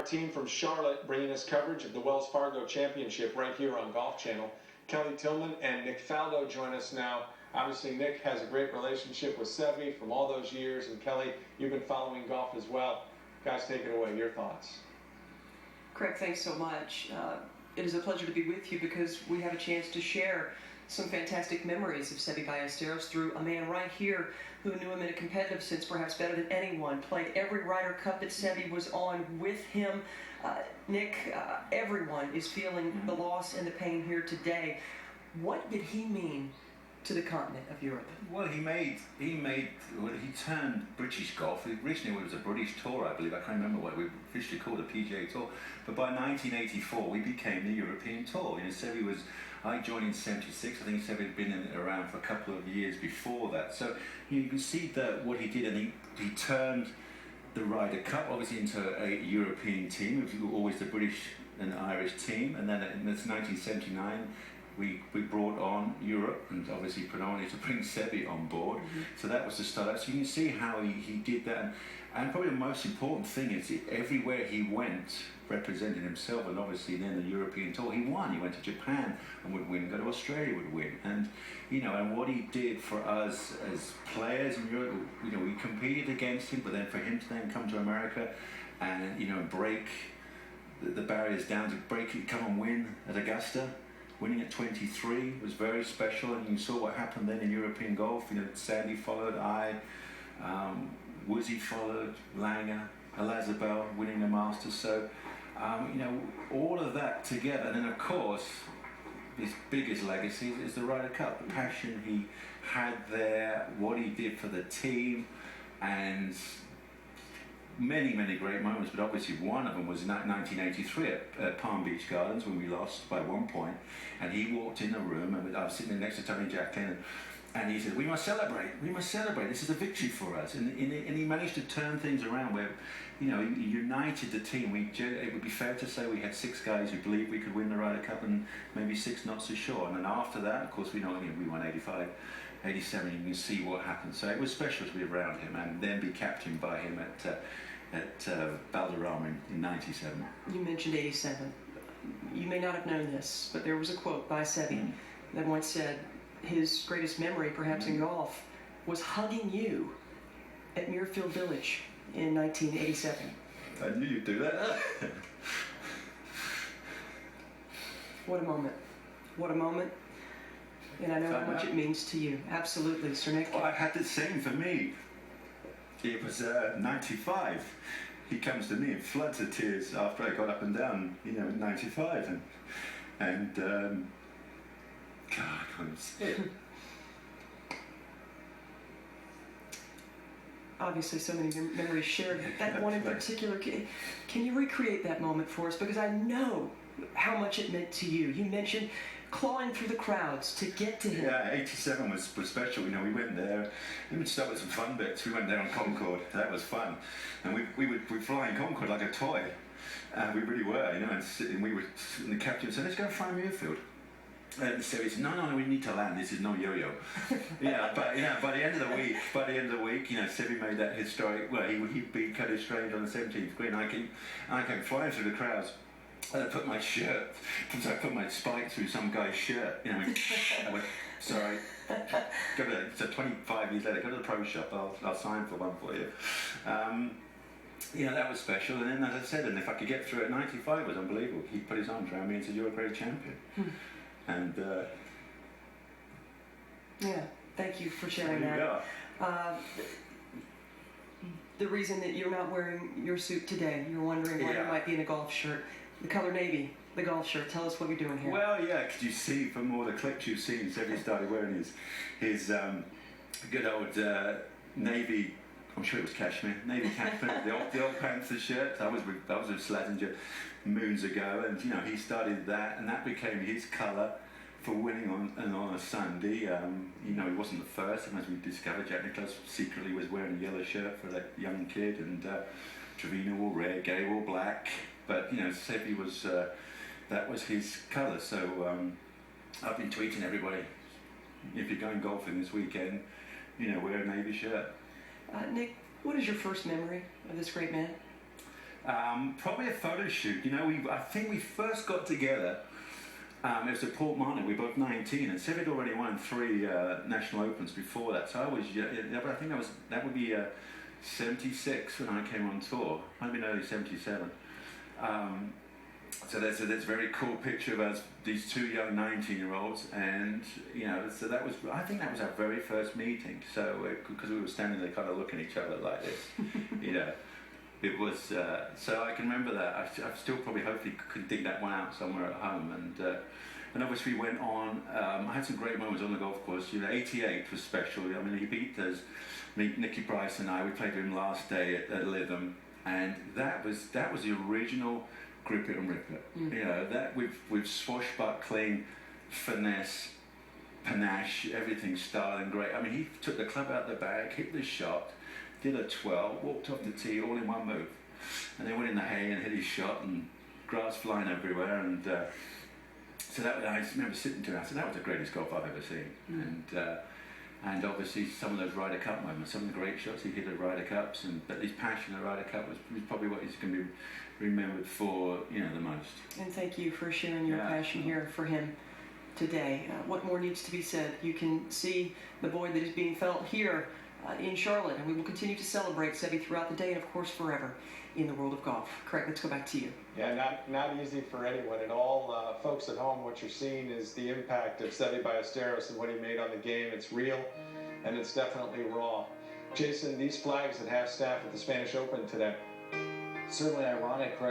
our team from Charlotte bringing us coverage of the Wells Fargo Championship right here on Golf Channel. Kelly Tillman and Nick Faldo join us now. Obviously, Nick has a great relationship with Seve from all those years, and Kelly, you've been following golf as well. Guys, take it away. Your thoughts? Craig, thanks so much. It is a pleasure to be with you because we have a chance to share some fantastic memories of Seve Ballesteros through a man right here who knew him in a competitive sense perhaps better than anyone, played every Ryder Cup that Seve was on with him. Nick, everyone is feeling the loss and the pain here today. What did he mean to the continent of Europe? Well, he turned British golf. Originally it was a British tour, I believe. I can't remember what we officially called a PGA Tour. But by 1984, we became the European Tour. You know, Seve was, I joined in '76. I think Seve had been around for a couple of years before that. So you can see that what he did, and he turned the Ryder Cup obviously into a European team. It was always the British and Irish team, and then in 1979. We brought on Europe, and obviously predominantly to bring Seve on board. So that was the start. So you can see how he did that. And probably the most important thing is everywhere he went, representing himself, and obviously then the European Tour, he won. He went to Japan and would win, go to Australia, would win. And, you know, and what he did for us as players in Europe, you know, we competed against him, but then for him to then come to America and, you know, break the barriers down, to come and win at Augusta, winning at 23 was very special, and you saw what happened then in European golf. You know, Sandy followed, Woodsy followed, Langer, Elazabal winning the Masters. So, you know, all of that together. And then, of course, his biggest legacy is the Ryder Cup. The passion he had there, what he did for the team, and many, many great moments, but obviously one of them was in 1983 at Palm Beach Gardens when we lost by 1 point, and he walked in the room, and I was sitting next to Tony Jacklin, and he said, we must celebrate, this is a victory for us. And he managed to turn things around where, you know, he united the team. It would be fair to say we had 6 guys who believed we could win the Ryder Cup, and maybe 6 not so sure. And then after that, of course, we know we won 85, 87, you can see what happened. So it was special to be around him and then be captained by him at Valderrama in 97. You mentioned 87. You may not have known this, but there was a quote by Seve that once said his greatest memory, perhaps in golf, was hugging you at Muirfield Village in 1987. I knew you'd do that. What a moment. What a moment. And I know how much it means to you. Absolutely, Sir Nick. Well, I had the same for me. It was 95. He comes to me in floods of tears after I got up and down, you know, in 95. And God, I couldn't see it. Obviously, so many memories shared. That one in particular, can you recreate that moment for us? Because I know how much it meant to you. You mentioned clawing through the crowds to get to him. Yeah, 87 was special. You know, we went there. Let me start with some fun bits. We went there on Concorde. That was fun. And we'd fly in Concorde like a toy. We really were, you know, and the captain said, let's go fly Muirfield. And so he said, no, we need to land. This is no yo-yo. But by the end of the week, you know, Seve made that historic. Well, he beat Cody Strange on the 17th green. I came flying through the crowds. And I put my spike through some guy's shirt. You know, I went, sorry. So 25 years later, go to the pro shop. I'll sign for one for you. You know, that was special. And then, as I said, and if I could get through at 95, it was unbelievable. He put his arms around me and said, "You're a great champion." And yeah, thank you for sharing that. The reason that you're not wearing your suit today, you're wondering why you might be in a golf shirt. The color navy, the golf shirt. Tell us what you're doing here. Well, yeah, because you see from all the clips you've seen, Seve started wearing his good old navy. I'm sure it was cashmere, navy cashmere, the old Panther shirt. I was with Slazenger moons ago, and you know he started that, and that became his colour for winning on a Sunday. You know, he wasn't the first, and as we discovered, Jack Nicklaus secretly was wearing a yellow shirt for that young kid, and Trevino wore red, Gay wore black. But you know, Seve was that was his colour. So I've been tweeting everybody, if you're going golfing this weekend, you know, wear a navy shirt. Nick, what is your first memory of this great man? Probably a photo shoot. You know, I think we first got together. It was at Port Marnock. We were both 19, and Seve had already won 3 national opens before that. So I was, I think that would be 76 when I came on tour. Might have been early 77. So there's a very cool picture of us, these 2 young 19-year-olds, and you know, so I think that was our very first meeting. So because we were standing there, kind of looking at each other like this, you know. It was, so I can remember that. I still probably hopefully could dig that one out somewhere at home. And obviously we went on, I had some great moments on the golf course. You know, 88 was special. I mean, he beat us, Nicky Price and I, we played with him last day at Lytham. And that was the original grip it and rip it. You know, that with swashbuckling, finesse, panache, everything style and great. I mean, he took the club out the bag, hit the shot, did a 12, walked off the tee all in one move, and then went in the hay and hit his shot, and grass flying everywhere. And so that, I remember sitting to it, I said, that was the greatest golf I've ever seen. And obviously some of those Ryder Cup moments, some of the great shots he hit at Ryder Cups, but his passion at Ryder Cup was probably what he's going to be remembered for, you know, the most. And thank you for sharing your passion here for him today. What more needs to be said? You can see the void that is being felt here in Charlotte, and we will continue to celebrate Seve throughout the day and, of course, forever in the world of golf. Craig, let's go back to you. Yeah, not easy for anyone at all. Folks at home, what you're seeing is the impact of Seve Ballesteros and what he made on the game. It's real, and it's definitely raw. Jason, these flags at half-staff at the Spanish Open today. Certainly ironic, Craig.